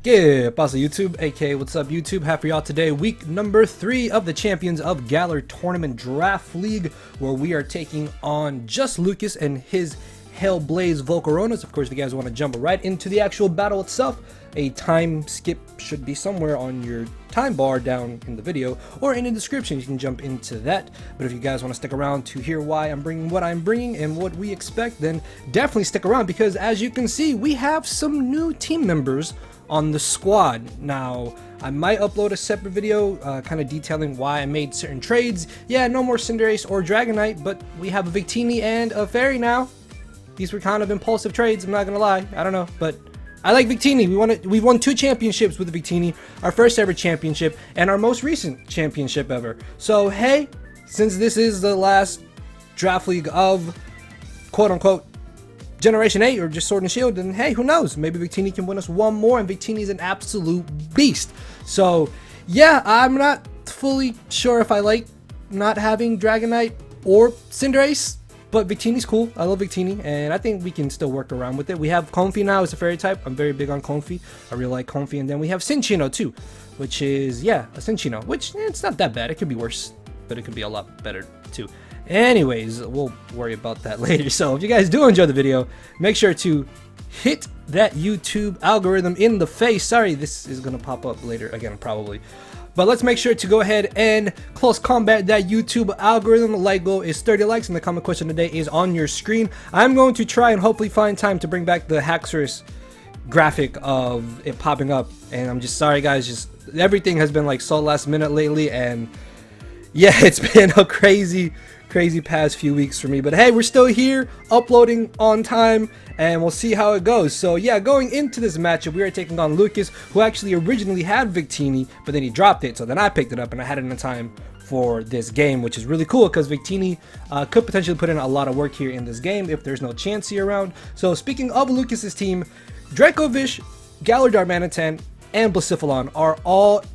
¿Qué pasa YouTube? AK, what's up YouTube? Happy y'all today. Week number 3 of the Champions of Galar Tournament Draft League, where we are taking on Just Lucas and his Hellblaze Volcaronas. Of course, if you guys want to jump right into the actual battle itself, a time skip should be somewhere on your time bar down in the video or in the description. You can jump into that. But if you guys want to stick around to hear why I'm bringing what I'm bringing and what we expect, then definitely stick around, because as you can see, we have some new team members on the squad. Now, I might upload a separate video kind of detailing why I made certain trades. Yeah, no more Cinderace or Dragonite, but we have a Victini and a Fairy now. These were kind of impulsive trades, I'm not gonna lie. I don't know, but I like Victini. We've won 2 championships with the Victini, our first ever championship and our most recent championship ever. So hey, since this is the last draft league of quote unquote Generation 8 or just Sword and Shield, then hey, who knows? Maybe Victini can win us one more, and Victini is an absolute beast. So yeah, I'm not fully sure if I like not having Dragonite or Cinderace, but Victini's cool. I love Victini, and I think we can still work around with it. We have Comfey now as a fairy type. I'm very big on Comfey. I really like Comfey. And then we have Cinccino too, which is, yeah, a Cinccino, which it's not that bad. It could be worse, but it could be a lot better too. Anyways, we'll worry about that later. So if you guys do enjoy the video, make sure to hit that YouTube algorithm in the face. Sorry, this is gonna pop up later again, probably. But let's make sure to go ahead and close combat that YouTube algorithm. The like goal is 30 likes, and the comment question today is on your screen. I'm going to try and hopefully find time to bring back the Haxorus graphic of it popping up. And I'm just sorry, guys. Just everything has been like so last minute lately, and yeah, it's been a crazy past few weeks for me. But hey, we're still here, uploading on time, and we'll see how it goes. So yeah, going into this matchup, we are taking on Lucas, who actually originally had Victini, but then he dropped it, so then I picked it up and I had it in time for this game, which is really cool because Victini could potentially put in a lot of work here in this game if there's no Chansey around. So speaking of Lucas's team, Dracovish, Galar Darmanitan, and Blacephalon are all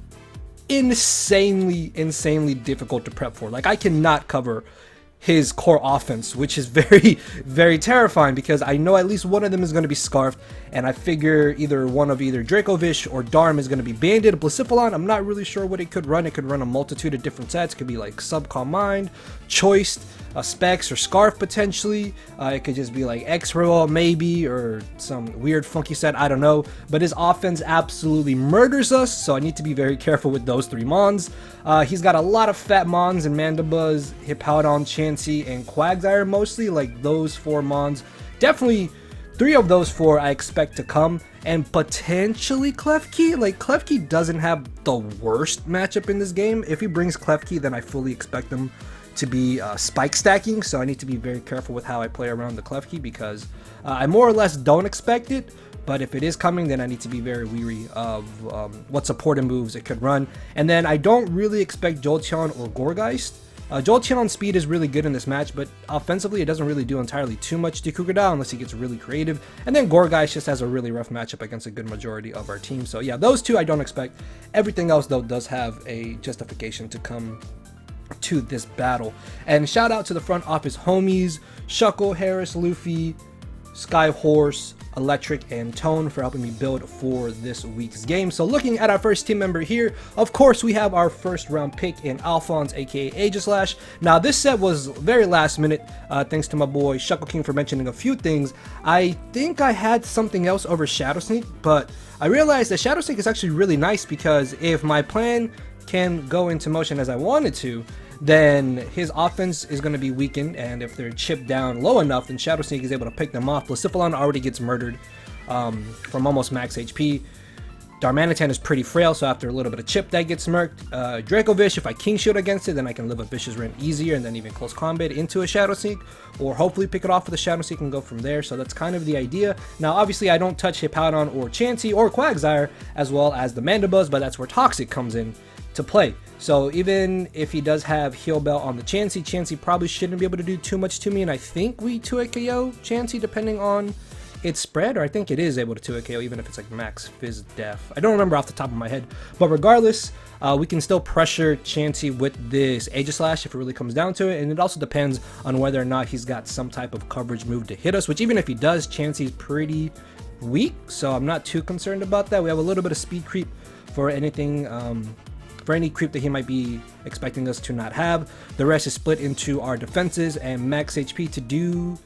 insanely difficult to prep for. Like, I cannot cover his core offense, which is very terrifying, because I know at least one of them is going to be scarfed, and I figure either one of Dracovish or Darm is going to be banded. Blacephalon, I'm not really sure what it could run. It could run a multitude of different sets. It could be like Subcalm Mind, Choiced, Specs, or Scarf potentially. It could just be like X-Roll maybe, or some weird funky set, I don't know. But his offense absolutely murders us, so I need to be very careful with those 3 Mons. He's got a lot of fat Mons and Mandibuzz, Hippowdon, Chansey, and Quagsire mostly. Like those 4 Mons, definitely 3 of those 4 I expect to come, and potentially Klefki. Like, Klefki doesn't have the worst matchup in this game. If he brings Klefki, then I fully expect him to be spike stacking, so I need to be very careful with how I play around the Klefki, because I more or less don't expect it, but if it is coming, then I need to be very weary of what supported moves it could run. And then I don't really expect Jolteon or Gourgeist. Jolteon speed is really good in this match, but offensively it doesn't really do entirely too much to Krookodile unless he gets really creative. And then Gourgeist just has a really rough matchup against a good majority of our team. So yeah, those 2 I don't expect. Everything else though does have a justification to come to this battle. And shout out to the front office homies, Shuckle, Harris, Luffy, Skyhorse, Electric, and Tone for helping me build for this week's game. So looking at our first team member here, of course we have our first round pick in Alphonse, aka Aegislash. Now this set was very last minute, thanks to my boy Shuckle King for mentioning a few things. I think I had something else over Shadow Sneak, but I realized that Shadow Sneak is actually really nice, because if my plan can go into motion as I wanted to, then his offense is going to be weakened, and if they're chipped down low enough, then Shadow Sneak is able to pick them off. Blacephalon already gets murdered from almost max HP. Darmanitan is pretty frail, so after a little bit of chip, that gets smirked. Dracovish, if I King Shield against it, then I can live a Vicious Rin easier, and then even close combat into a Shadow Sneak, or hopefully pick it off with a Shadow Sneak and go from there. So that's kind of the idea. Now obviously I don't touch Hippowdon or Chansey or Quagsire, as well as the Mandibuzz, but that's where Toxic comes in to play. So even if he does have Heal Bell on the Chansey probably shouldn't be able to do too much to me, and I think we 2-hit KO Chansey depending on its spread, or I think it is able to 2-hit KO even if it's like max Fizz Def. I don't remember off the top of my head, but regardless, we can still pressure Chansey with this Aegislash if it really comes down to it, and it also depends on whether or not he's got some type of coverage move to hit us, which even if he does, Chansey's pretty weak, so I'm not too concerned about that. We have a little bit of speed creep for anything, for any creep that he might be expecting us to not have. The rest is split into our defenses and max HP to do,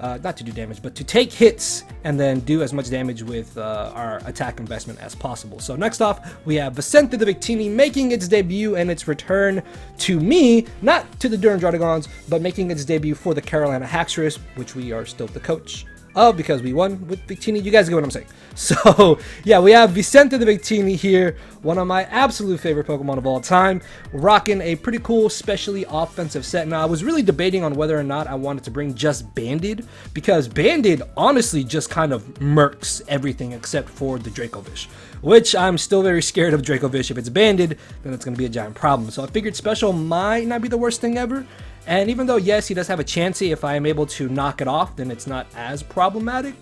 not to do damage, but to take hits and then do as much damage with our attack investment as possible. So next off, we have Vicente the Victini making its debut and its return to me, not to the Durham Dragons, but making its debut for the Carolina Haxorus, which we are still the coach of because we won with Victini. You guys get what I'm saying. So yeah, we have Vicente the Victini here, one of my absolute favorite Pokemon of all time, rocking a pretty cool specially offensive set. Now I was really debating on whether or not I wanted to bring just Banded, because Banded honestly just kind of murks everything except for the Dracovish, which I'm still very scared of Dracovish. If it's Banded, then it's going to be a giant problem. So I figured special might not be the worst thing ever. And even though, yes, he does have a Chansey, if I am able to knock it off, then it's not as problematic.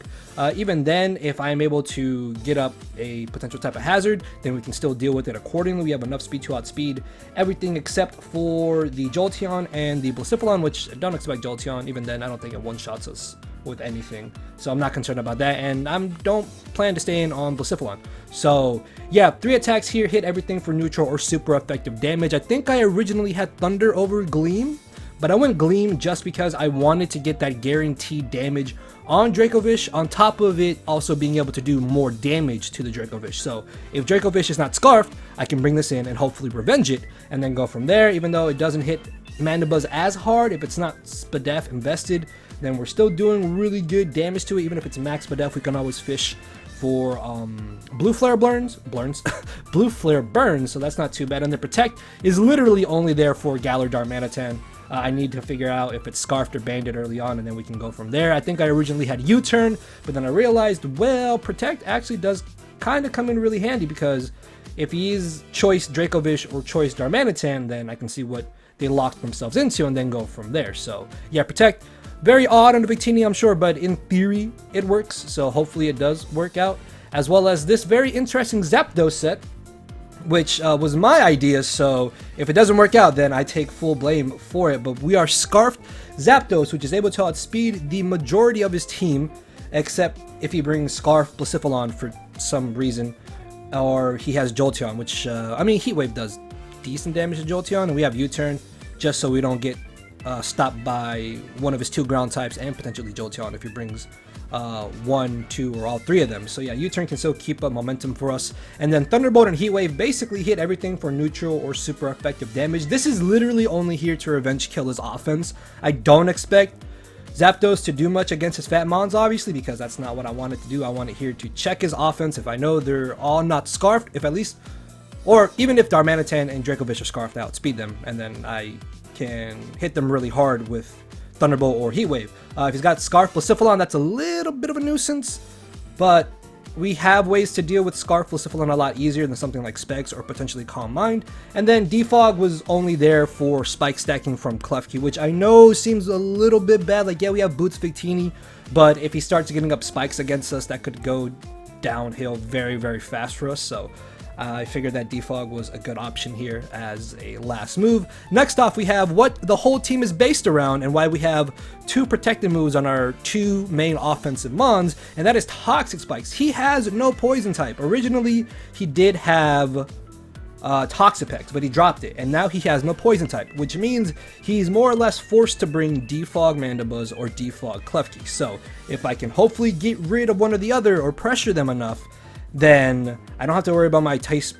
Even then, if I am able to get up a potential type of hazard, then we can still deal with it accordingly. We have enough speed to outspeed everything except for the Jolteon and the Blacephalon, which I don't expect Jolteon. Even then, I don't think it one-shots us with anything. So I'm not concerned about that, and I don't plan to stay in on Blacephalon. So yeah, 3 attacks here hit everything for neutral or super effective damage. I think I originally had Thunder over Gleam, but I went Gleam just because I wanted to get that guaranteed damage on Dracovish, on top of it also being able to do more damage to the Dracovish. So if Dracovish is not Scarfed, I can bring this in and hopefully revenge it and then go from there. Even though it doesn't hit Mandibuzz as hard, if it's not Spadef invested, then we're still doing really good damage to it. Even if it's max Spadef, we can always fish for Blue Flare Burns, Blue Flare Burns, so that's not too bad. And the Protect is literally only there for Galar Darmanitan. I need to figure out if it's Scarfed or Banded early on, and then we can go from there. I think I originally had U-Turn, but then I realized, well, Protect actually does kind of come in really handy, because if he's choice Dracovish or choice Darmanitan, then I can see what they locked themselves into and then go from there. So yeah, Protect, very odd on the Victini, I'm sure, but in theory it works, so hopefully it does work out. As well as this very interesting Zapdos set, which was my idea, so if it doesn't work out, then I take full blame for it. But we are Scarfed Zapdos, which is able to outspeed the majority of his team, except if he brings Scarf Blacephalon for some reason, or he has Jolteon, which, I mean, Heat Wave does decent damage to Jolteon, and we have U-Turn, just so we don't get stopped by one of his 2 ground types and potentially Jolteon if he brings 1, 2, or all 3 of them. So yeah, U-Turn can still keep up momentum for us. And then Thunderbolt and Heat Wave basically hit everything for neutral or super effective damage. This is literally only here to revenge kill his offense. I don't expect Zapdos to do much against his Fat Mons, obviously, because that's not what I wanted to do. I want it here to check his offense. If I know they're all not Scarfed, if at least, or even if Darmanitan and Dracovish are Scarfed, I outspeed them, and then I can hit them really hard with Thunderbolt or Heat Wave. If he's got Scarf Blacephalon, that's a little bit of a nuisance, but we have ways to deal with Scarf Blacephalon a lot easier than something like Specs or potentially Calm Mind. And then Defog was only there for spike stacking from Klefki, which I know seems a little bit bad. Like, yeah, we have Boots Victini, but if he starts getting up spikes against us, that could go downhill very, very fast for us. So I figured that Defog was a good option here as a last move. Next off, we have what the whole team is based around and why we have 2 protected moves on our 2 main offensive Mons, and that is Toxic Spikes. He has no poison type. Originally, he did have Toxapex, but he dropped it, and now he has no poison type, which means he's more or less forced to bring Defog Mandibuzz or Defog Klefki. So if I can hopefully get rid of one or the other or pressure them enough, then I don't have to worry about my T-Spikes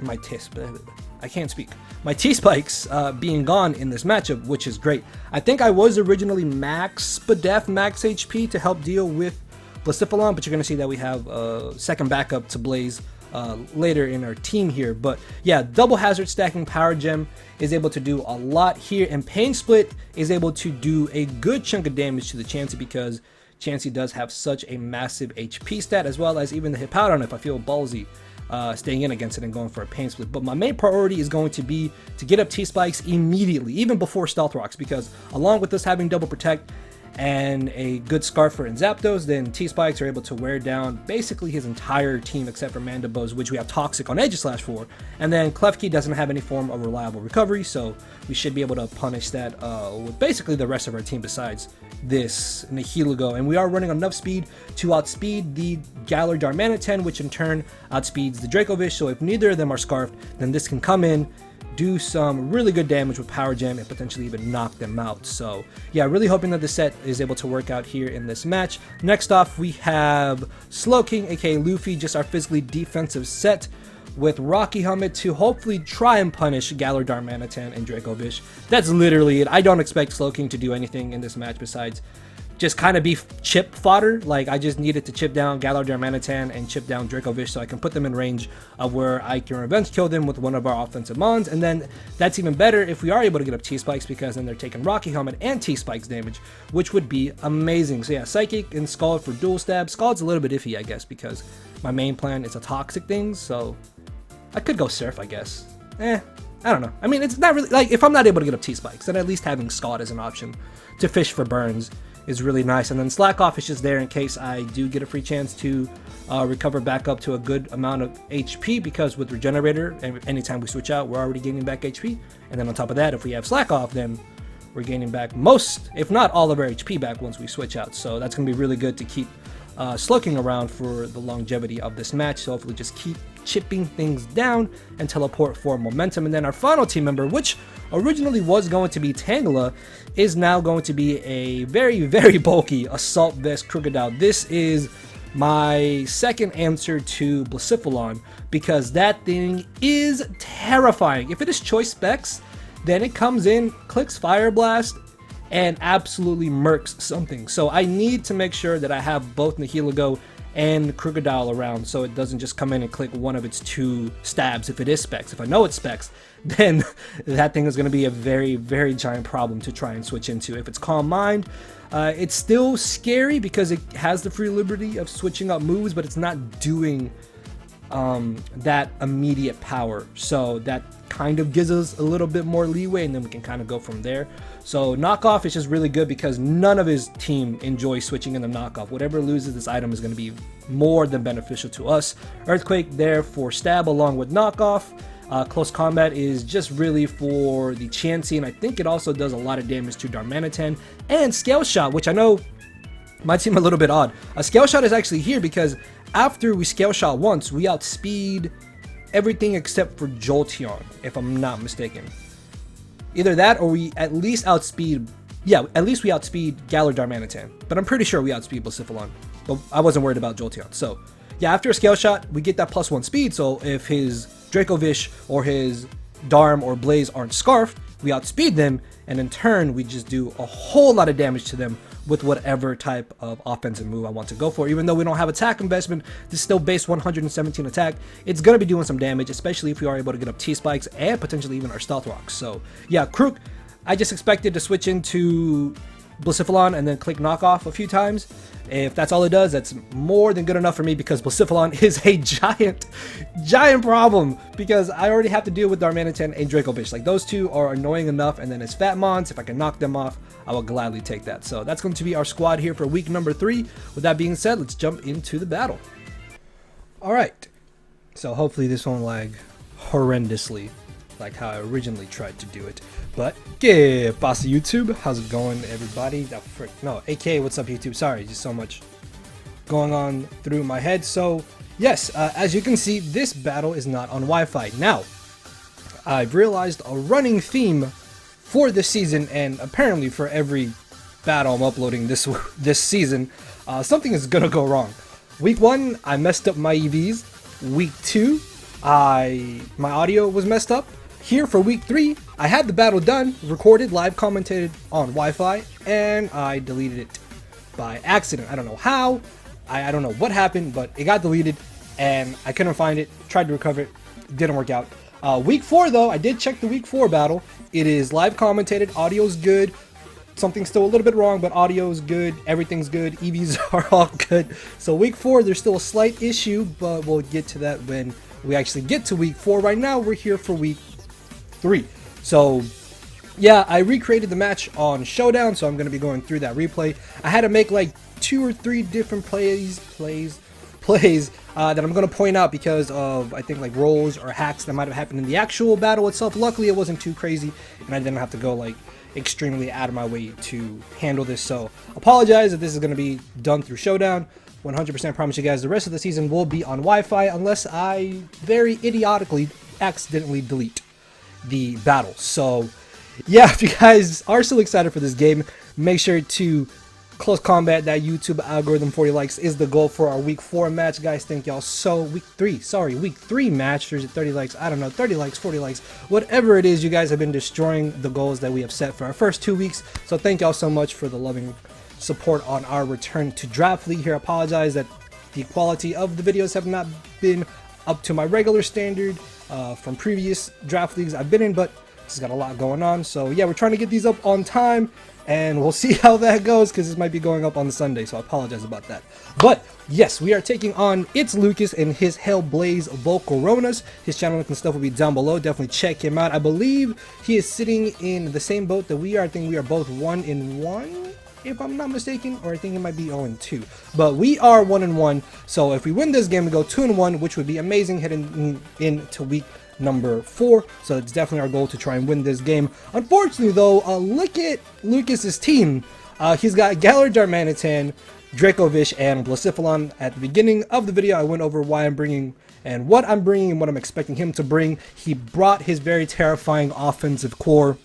being gone in this matchup, which is great. I think I was originally max Spadef, max HP to help deal with Blacephalon, but you're going to see that we have a second backup to Blaze later in our team here. But yeah, double hazard stacking Power Gem is able to do a lot here, and Pain Split is able to do a good chunk of damage to the Chansey, because Chansey does have such a massive HP stat, as well as even the Hippowdon if I feel ballsy staying in against it and going for a Pain Split. But my main priority is going to be to get up T-Spikes immediately, even before Stealth Rocks, because along with us having double protect and a good Scarfer and Zapdos, then T-Spikes are able to wear down basically his entire team except for Mandibuzz, which we have Toxic on Aegislash for. And then Klefki doesn't have any form of reliable recovery, so we should be able to punish that with basically the rest of our team besides this Nihilego. And we are running enough speed to outspeed the Galar Darmanitan, which in turn outspeeds the Dracovish, so if neither of them are Scarfed, then this can come in, do some really good damage with Power Gem, and potentially even knock them out. So yeah, really hoping that the set is able to work out here in this match. Next off, we have Slowking, aka Luffy, just our physically defensive set with Rocky Helmet to hopefully try and punish Galar Darmanitan and Dracovish. That's literally it. I don't expect Slowking to do anything in this match besides just kind of be chip fodder. Like, I just needed to chip down Galar Darmanitan and chip down Dracovish so I can put them in range of where I can revenge kill them with one of our offensive mons. And then that's even better if we are able to get up T-Spikes, because then they're taking Rocky Helmet and T-Spikes damage, which would be amazing. So yeah, Psychic and Scald for dual stab. Scald's a little bit iffy, I guess, because my main plan is a toxic thing, so I could go Surf, I guess. I don't know. I mean, it's not really, like, if I'm not able to get up T-Spikes, then at least having Scald as an option to fish for burns is really nice. And then Slack Off is just there in case I do get a free chance to recover back up to a good amount of HP, because with Regenerator, anytime we switch out, we're already gaining back HP. And then on top of that, if we have Slack Off, then we're gaining back most, if not all of our HP back once we switch out. So that's going to be really good to keep Slowking around for the longevity of this match. So hopefully just keep chipping things down and teleport for momentum. And then our final team member, which originally was going to be Tangela, is now going to be a very, very bulky Assault Vest Crocodile. This is my second answer to Blacephalon, because that thing is terrifying. If it is choice specs, then it comes in, clicks Fire Blast, and absolutely murks something. So I need to make sure that I have both Nihilego and Crocodile around, so it doesn't just come in and click one of its two stabs if it is specs. If I know it's specs, then that thing is going to be a very, very giant problem to try and switch into. If it's Calm Mind, it's still scary because it has the free liberty of switching up moves, but it's not doing that immediate power. So that kind of gives us a little bit more leeway, and then we can kind of go from there. So Knockoff is just really good because none of his team enjoys switching in the Knockoff. Whatever loses this item is going to be more than beneficial to us. Earthquake there for stab along with Knockoff. Close Combat is just really for the Chansey, and I think it also does a lot of damage to Darmanitan. And Scale Shot, which I know might seem a little bit odd. A Scale Shot is actually here because after we Scale Shot once, we outspeed everything except for Jolteon, if I'm not mistaken. Either that or we at least outspeed, at least we outspeed Galar Darmanitan. But I'm pretty sure we outspeed Blacephalon. But I wasn't worried about Jolteon. So yeah, after a Scale Shot, we get that +1 speed. So if his Dracovish or his Darm or Blaze aren't Scarfed, we outspeed them, and in turn, we just do a whole lot of damage to them with whatever type of offensive move I want to go for. Even though we don't have attack investment, this is still base 117 attack. It's going to be doing some damage, especially if we are able to get up T-Spikes and potentially even our Stealth Rocks. So yeah, Crook, I just expected to switch into Blacephalon and then click Knockoff a few times. If that's all it does, that's more than good enough for me, because Blacephalon is a giant problem, because I already have to deal with Darmanitan and Dracovish. Like, those two are annoying enough, and then as Fat Mons, if I can knock them off, I will gladly take that. So that's going to be our squad here for week number 3. With that being said, let's jump into the battle. Alright, so hopefully this won't lag horrendously like how I originally tried to do it. But yeah, boss of YouTube, how's it going, everybody? AK, what's up, YouTube? Sorry, just so much going on through my head. So yes, as you can see, this battle is not on Wi-Fi. Now, I've realized a running theme for this season, and apparently for every battle I'm uploading this season, something is gonna go wrong. Week 1, I messed up my EVs. Week 2, my audio was messed up. Here for week 3, I had the battle done, recorded, live commentated on Wi-Fi, and I deleted it by accident. I don't know how, I don't know what happened, but it got deleted, and I couldn't find it. Tried to recover it, didn't work out. Week 4 though, I did check the week 4 battle. It is live commentated, audio's good. Something's still a little bit wrong, but audio's good, everything's good, EVs are all good. So week 4, there's still a slight issue, but we'll get to that when we actually get to week 4. Right now, we're here for week 3. So yeah, I recreated the match on Showdown, so I'm going to be going through that replay. I had to make like 2 or 3 different plays that I'm going to point out because of, I think, like rolls or hacks that might have happened in the actual battle itself. Luckily, it wasn't too crazy, and I didn't have to go like extremely out of my way to handle this. So apologize if this is going to be done through Showdown. 100% promise you guys the rest of the season will be on Wi-Fi unless I very idiotically accidentally delete the battle. So yeah, if you guys are still excited for this game, make sure to close combat that YouTube algorithm. 40 likes is the goal for our week 4 match, guys. Thank y'all. So week 3 match. There's 30 likes. I don't know, 30 likes, 40 likes, whatever it is. You guys have been destroying the goals that we have set for our first 2 weeks. So thank y'all so much for the loving support on our return to Draft League here. I apologize that the quality of the videos have not been up to my regular standard from previous Draft Leagues I've been in, but this has got a lot going on. So yeah, we're trying to get these up on time, and we'll see how that goes because this might be going up on the Sunday, so I apologize about that. But yes, we are taking on It's Lucas and his Hellblaze Volcoronas. His channel link and stuff will be down below. Definitely check him out. I believe he is sitting in the same boat that we are. I think we are both 1-1, if I'm not mistaken, or I think it might be 0-2. But we are 1-1, so if we win this game, we go 2-1, which would be amazing heading into week number 4. So it's definitely our goal to try and win this game. Unfortunately though, look at Lucas's team. He's got Galar Darmanitan, Dracovish, and Blacephalon. At the beginning of the video, I went over why I'm bringing and what I'm bringing and what I'm expecting him to bring. He brought his very terrifying offensive core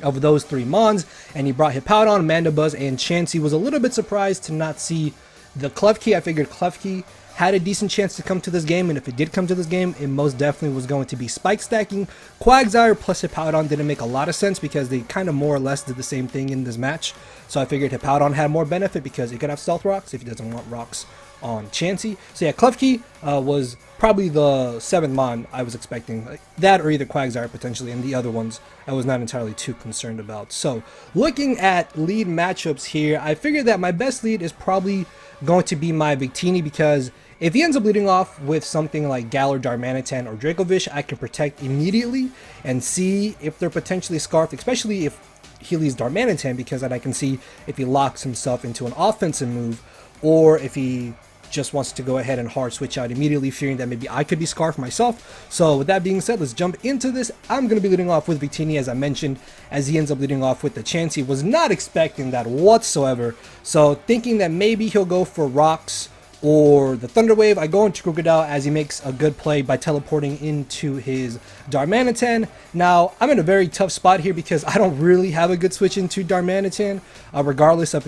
of those 3 Mons, and he brought Hippowdon, Mandibuzz, and Chansey. Was a little bit surprised to not see the Klefki. I figured Klefki had a decent chance to come to this game, and if it did come to this game, it most definitely was going to be spike stacking. Quagsire plus Hippowdon didn't make a lot of sense because they kind of more or less did the same thing in this match. So I figured Hippowdon had more benefit because he could have stealth rocks if he doesn't want rocks on Chansey. So yeah, Klefki was probably the 7th Mon I was expecting. Like that or either Quagsire potentially, and the other ones I was not entirely too concerned about. So looking at lead matchups here, I figured that my best lead is probably going to be my Victini, because if he ends up leading off with something like Galar Darmanitan or Dracovish, I can protect immediately and see if they're potentially scarfed, especially if he leads Darmanitan, because then I can see if he locks himself into an offensive move or if he just wants to go ahead and hard switch out immediately, fearing that maybe I could be scarfed myself. So with that being said, let's jump into this. I'm going to be leading off with Victini, as I mentioned, as he ends up leading off with the Chansey. Was not expecting that whatsoever. So thinking that maybe he'll go for rocks or the Thunder Wave, I go into Crocodile as he makes a good play by teleporting into his Darmanitan. Now, I'm in a very tough spot here because I don't really have a good switch into Darmanitan, regardless of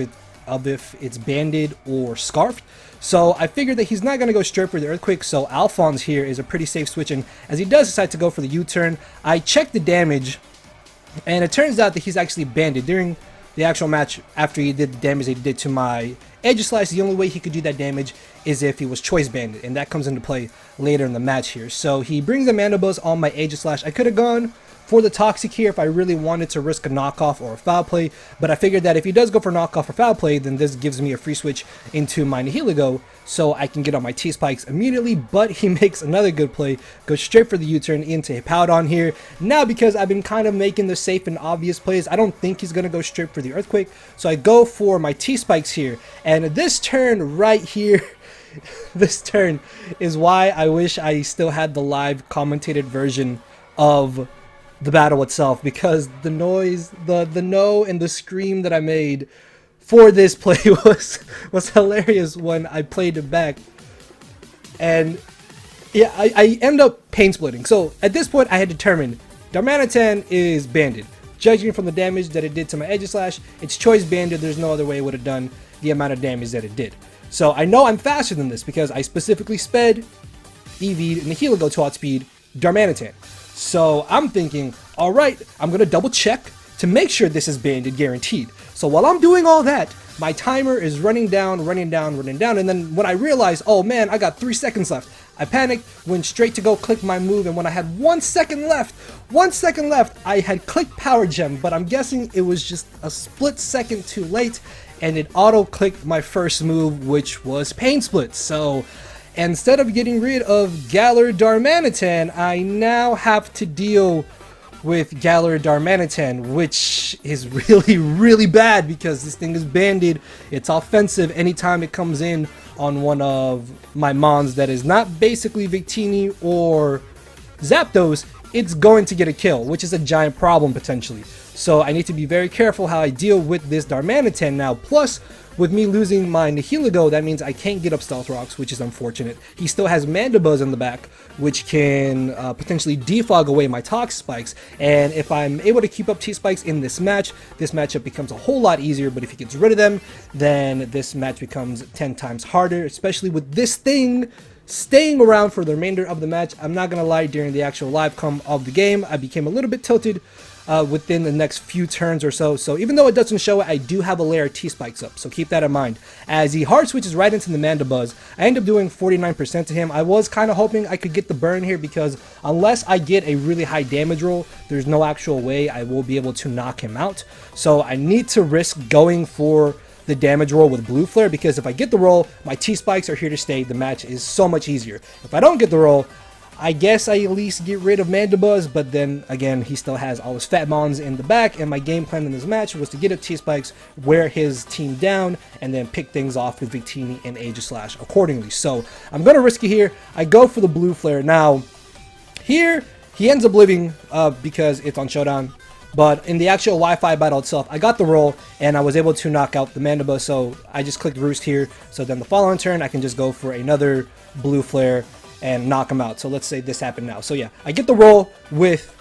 if it's banded or scarfed. So I figured that he's not going to go straight for the Earthquake, so Alphonse here is a pretty safe switch, and as he does decide to go for the U-turn, I checked the damage, and it turns out that he's actually banded. During the actual match, after he did the damage that he did to my Aegislash, the only way he could do that damage is if he was choice banded, and that comes into play later in the match here. So he brings the Mandibuzz on my Aegislash. I could have gone for the Toxic here if I really wanted to risk a knockoff or a foul play, but I figured that if he does go for knockoff or foul play, then this gives me a free switch into my Nihilego, so I can get on my T-Spikes immediately. But he makes another good play, goes straight for the U-turn into Hippowdon here. Now, because I've been kind of making the safe and obvious plays, I don't think he's going to go straight for the Earthquake, so I go for my T-Spikes here. And this turn right here, this turn is why I wish I still had the live commentated version of the battle itself, because the noise, the no and the scream that I made for this play was hilarious when I played it back. And yeah, I end up pain splitting. So at this point I had determined Darmanitan is banded. Judging from the damage that it did to my Aegislash, it's choice banded. There's no other way it would have done the amount of damage that it did. So I know I'm faster than this because I specifically sped, EV'd, and the Heligo to outspeed Darmanitan. So I'm thinking, all right, I'm going to double check to make sure this is banded guaranteed. So while I'm doing all that, my timer is running down, and then when I realized, oh man, I got 3 seconds left, I panicked, went straight to go click my move, and when I had 1 second left, I had clicked Power Gem, but I'm guessing it was just a split second too late, and it auto-clicked my first move, which was Pain Split. So instead of getting rid of Galar Darmanitan, I now have to deal with GALAR DARMANITAN, which is really bad because this thing is banded. It's offensive anytime it comes in on one of my mons that is not basically Victini or Zapdos. It's going to get a kill, which is a giant problem potentially. So I need to be very careful how I deal with this Darmanitan now. Plus, with me losing my Nihilego, that means I can't get up Stealth Rocks, which is unfortunate. He still has Mandibuzz in the back, which can potentially defog away my Toxic Spikes. And if I'm able to keep up T-Spikes in this matchup becomes a whole lot easier. But if he gets rid of them, then this match becomes 10 times harder, especially with this thing staying around for the remainder of the match. I'm not gonna lie, during the actual live come of the game, I became a little bit tilted within the next few turns or so. So even though it doesn't show it, I do have a layer of T-Spikes up, so keep that in mind. As he hard switches right into the Mandibuzz, I end up doing 49% to him. I was kind of hoping I could get the burn here because unless I get a really high damage roll, there's no actual way I will be able to knock him out. So I need to risk going for the damage roll with Blue Flare, because if I get the roll, my T-Spikes are here to stay. The match is so much easier. If I don't get the roll, I guess I at least get rid of Mandibuzz, but then again, he still has all his fat mons in the back, and my game plan in this match was to get up T-Spikes, wear his team down, and then pick things off with Victini and Aegislash accordingly. So I'm going to risk it here. I go for the Blue Flare. Now, here, he ends up living because it's on Showdown. But in the actual Wi-Fi battle itself, I got the roll, and I was able to knock out the Mandibuzz, so I just clicked Roost here. So then the following turn, I can just go for another Blue Flare and knock him out. So let's say this happened now. So yeah, I get the roll with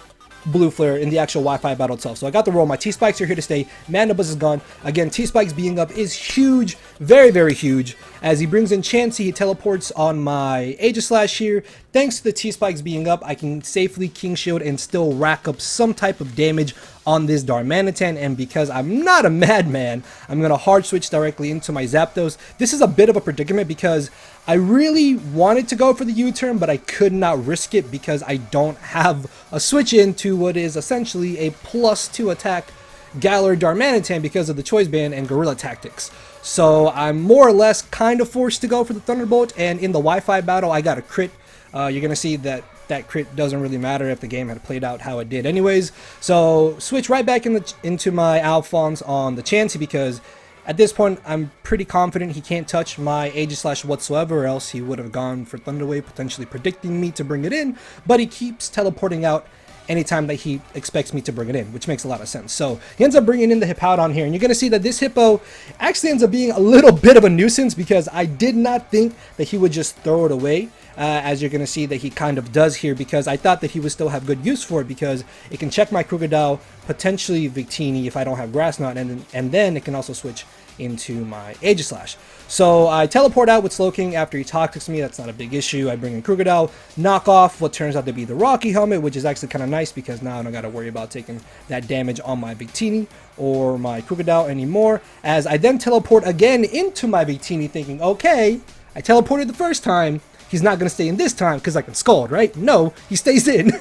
Blue Flare in the actual Wi-Fi battle itself. So I got the roll. My T-Spikes are here to stay. Mandibuzz is gone. Again, T-Spikes being up is huge. Very huge. As he brings in Chansey, he teleports on my Aegislash here. Thanks to the T-Spikes being up, I can safely King Shield and still rack up some type of damage on this Darmanitan. And because I'm not a madman, I'm going to hard switch directly into my Zapdos. This is a bit of a predicament because I really wanted to go for the U-turn, but I could not risk it because I don't have a switch into what is essentially a +2 attack GALAR DARMANITAN because of the Choice Band and Guerrilla Tactics. So I'm more or less kind of forced to go for the Thunderbolt, and in the Wi-Fi battle, I got a crit. You're going to see that that crit doesn't really matter if the game had played out how it did anyways. So switch right back into my Alphonse on the Chansey because at this point, I'm pretty confident he can't touch my Aegislash whatsoever, or else he would have gone for Thunder Wave, potentially predicting me to bring it in, but he keeps teleporting out anytime that he expects me to bring it in, which makes a lot of sense. So he ends up bringing in the Hippowdon here, and you're going to see that this Hippo actually ends up being a little bit of a nuisance because I did not think that he would just throw it away, as you're going to see that he kind of does here, because I thought that he would still have good use for it because it can check my Krookodile, potentially Victini if I don't have Grass Knot, and then it can also switch into my Aegislash. So I teleport out with Slowking after he Toxics me. That's not a big issue. I bring in Krookodile, knock off what turns out to be the Rocky Helmet, which is actually kind of nice because now I don't got to worry about taking that damage on my Victini or my Krookodile anymore. As I then teleport again into my Victini thinking, okay, I teleported the first time. He's not going to stay in this time because I can Scald, right? No, he stays in.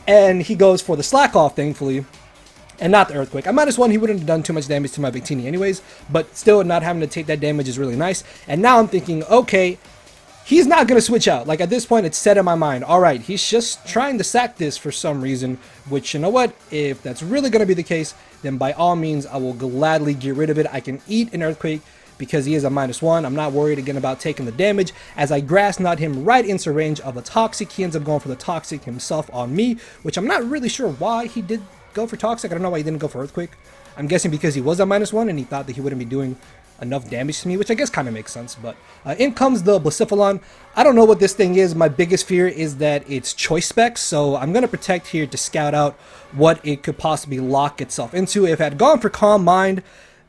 And he goes for the Slack Off, thankfully. And not the Earthquake. At -1, he wouldn't have done too much damage to my Victini anyways, but still not having to take that damage is really nice. And now I'm thinking, okay, he's not going to switch out. Like at this point, it's set in my mind. All right, he's just trying to sack this for some reason, which, you know what, if that's really going to be the case, then by all means, I will gladly get rid of it. I can eat an Earthquake because he is a -1. I'm not worried again about taking the damage. As I Grass Knot him right into range of a Toxic, he ends up going for the Toxic himself on me, which I'm not really sure why he did go for Toxic. I don't know why he didn't go for Earthquake. I'm guessing because he was a -1 and he thought that he wouldn't be doing enough damage to me, which I guess kind of makes sense. But in comes the Blacephalon. I don't know what this thing is. My biggest fear is that it's Choice Specs, so I'm going to Protect here to scout out what it could possibly lock itself into. If I had gone for Calm Mind,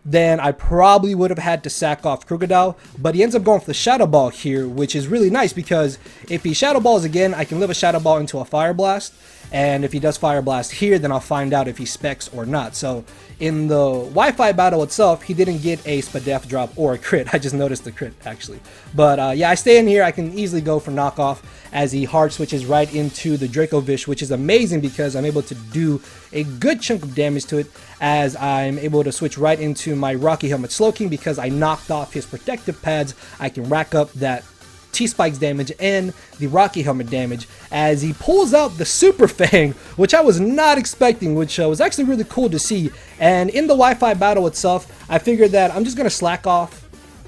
then I probably would have had to sack off Krookodile, but he ends up going for the Shadow Ball here, which is really nice because if he Shadow Balls again, I can live a Shadow Ball into a Fire Blast, and if he does Fire Blast here, then I'll find out if he specs or not. So in the Wi-Fi battle itself, he didn't get a Spadef drop or a crit. I just noticed the crit, actually. But yeah, I stay in here. I can easily go for knockoff as he hard switches right into the Dracovish, which is amazing because I'm able to do a good chunk of damage to it, as I'm able to switch right into my Rocky Helmet Slowking because I knocked off his protective pads. I can rack up that T-Spike's damage and the Rocky Helmet damage as he pulls out the Super Fang, which I was not expecting, which was actually really cool to see. And in the Wi-Fi battle itself, I figured that I'm just going to slack off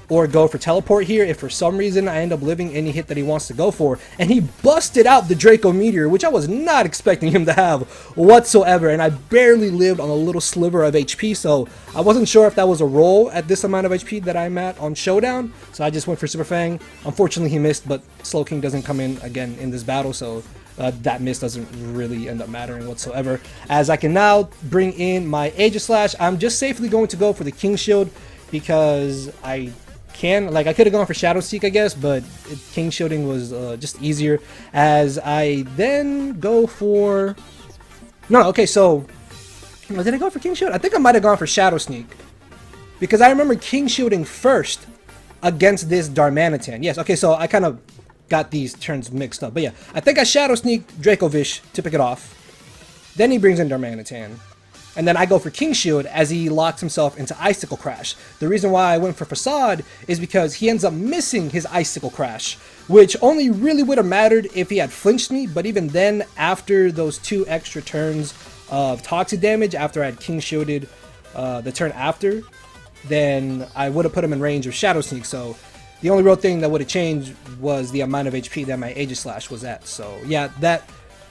or go for teleport here if for some reason I end up living any hit that he wants to go for. And he busted out the Draco Meteor, which I was not expecting him to have whatsoever. And I barely lived on a little sliver of HP, so I wasn't sure if that was a roll at this amount of HP that I'm at on Showdown. So I just went for Super Fang. Unfortunately, he missed, but Slowking doesn't come in again in this battle, so that miss doesn't really end up mattering whatsoever. As I can now bring in my Aegislash, I'm just safely going to go for the King Shield because I could have gone for Shadow Seek, I guess, but King Shielding was just easier. As I then go for... Okay, so... Did I go for King Shield? I think I might have gone for Shadow Sneak. Because I remember King Shielding first against this Darmanitan. Yes, okay, so I kind of got these turns mixed up. But yeah, I think I Shadow Sneak Dracovish to pick it off. Then he brings in Darmanitan. And then I go for King Shield as he locks himself into Icicle Crash. The reason why I went for Facade is because he ends up missing his Icicle Crash, which only really would have mattered if he had flinched me, but even then, after those 2 extra turns of toxic damage, after I had King Shielded the turn after, then I would have put him in range of Shadow Sneak, so the only real thing that would have changed was the amount of HP that my Aegislash was at. So yeah, that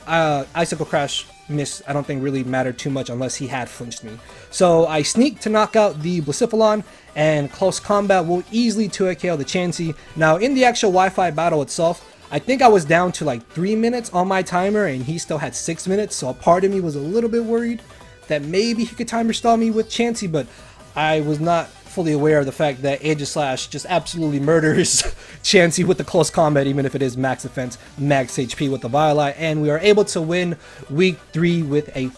Icicle Crash miss I don't think really mattered too much unless he had flinched me. So I sneak to knock out the Blacephalon, and close combat will easily 2-hit KO the Chansey. Now in the actual Wi-Fi battle itself, I think I was down to like 3 minutes on my timer and he still had 6 minutes, so a part of me was a little bit worried that maybe he could timer stall me with Chansey, but I was not fully aware of the fact that Aegislash just absolutely murders Chansey with the close combat, even if it is max defense, max HP with the Violite, and we are able to win week 3 with a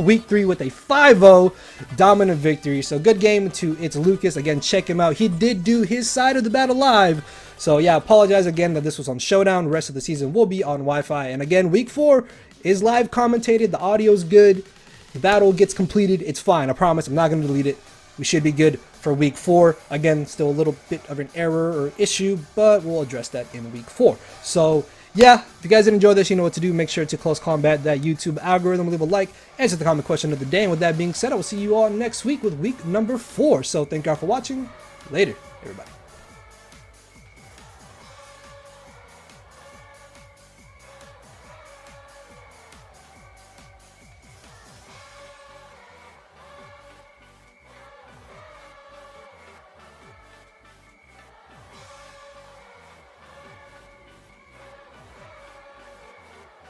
week 3 with a 5-0 dominant victory. So good game to It's Lucas. Again, check him out. He did do his side of the battle live. So yeah, apologize again that this was on Showdown. The rest of the season will be on Wi-Fi. And again, week 4 is live commentated. The audio's good. The battle gets completed. It's fine. I promise I'm not going to delete it. We should be good for week 4. Again, still a little bit of an error or issue, but we'll address that in week 4. So yeah, if you guys did enjoy this, you know what to do. Make sure to close combat that YouTube algorithm, leave a like, answer the comment question of the day. And with that being said, I will see you all next week with week number 4. So thank you all for watching. Later, everybody.